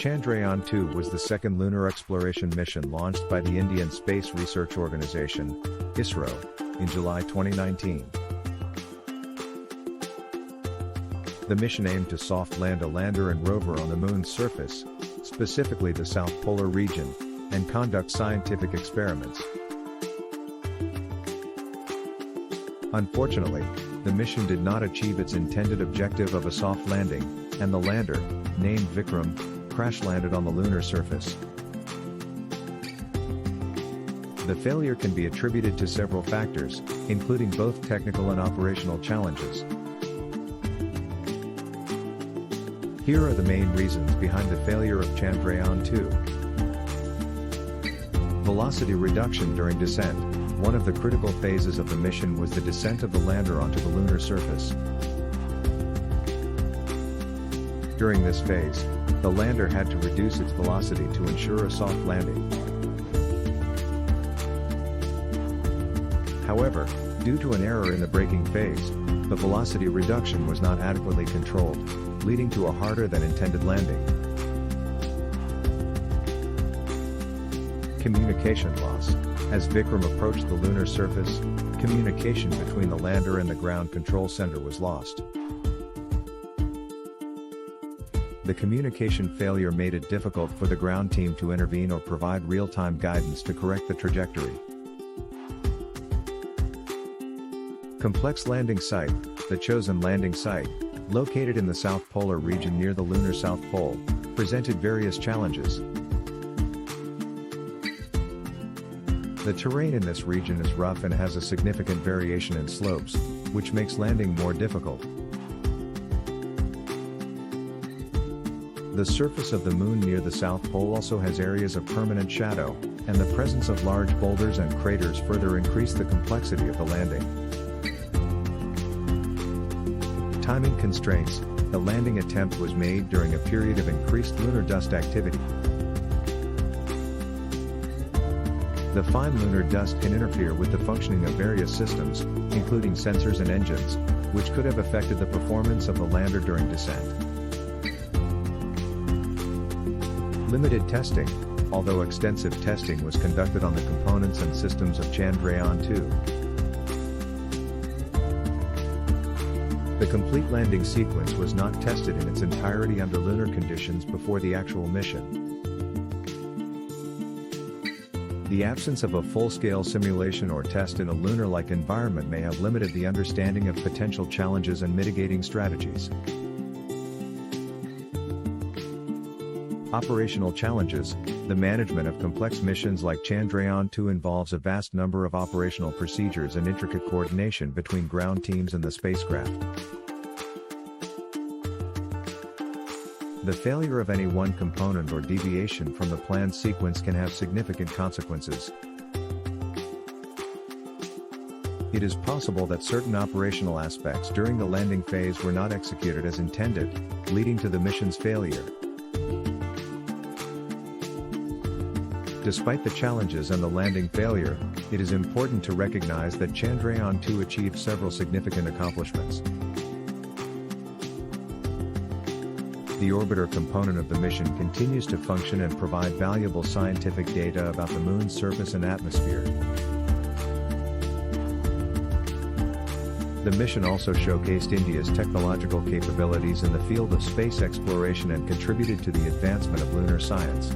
Chandrayaan-2 was the second lunar exploration mission launched by the Indian Space Research Organisation, ISRO, in July 2019. The mission aimed to soft land a lander and rover on the Moon's surface, specifically the South Polar region, and conduct scientific experiments. Unfortunately, the mission did not achieve its intended objective of a soft landing, and the lander, named Vikram, crash-landed on the lunar surface. The failure can be attributed to several factors, including both technical and operational challenges. Here are the main reasons behind the failure of Chandrayaan-2. Velocity reduction during descent. One of the critical phases of the mission was the descent of the lander onto the lunar surface. During this phase, the lander had to reduce its velocity to ensure a soft landing. However, due to an error in the braking phase, the velocity reduction was not adequately controlled, leading to a harder than intended landing. Communication loss. As Vikram approached the lunar surface, communication between the lander and the ground control center was lost. The communication failure made it difficult for the ground team to intervene or provide real-time guidance to correct the trajectory. Complex landing site. The chosen landing site, located in the South Polar region near the lunar South Pole, presented various challenges. The terrain in this region is rough and has a significant variation in slopes, which makes landing more difficult. The surface of the Moon near the South Pole also has areas of permanent shadow, and the presence of large boulders and craters further increase the complexity of the landing. Timing constraints. The landing attempt was made during a period of increased lunar dust activity. The fine lunar dust can interfere with the functioning of various systems, including sensors and engines, which could have affected the performance of the lander during descent. Limited testing. Although extensive testing was conducted on the components and systems of Chandrayaan-2, the complete landing sequence was not tested in its entirety under lunar conditions before the actual mission. The absence of a full-scale simulation or test in a lunar-like environment may have limited the understanding of potential challenges and mitigating strategies. Operational challenges. The management of complex missions like Chandrayaan-2 involves a vast number of operational procedures and intricate coordination between ground teams and the spacecraft. The failure of any one component or deviation from the planned sequence can have significant consequences. It is possible that certain operational aspects during the landing phase were not executed as intended, leading to the mission's failure. Despite the challenges and the landing failure, it is important to recognize that Chandrayaan-2 achieved several significant accomplishments. The orbiter component of the mission continues to function and provide valuable scientific data about the Moon's surface and atmosphere. The mission also showcased India's technological capabilities in the field of space exploration and contributed to the advancement of lunar science.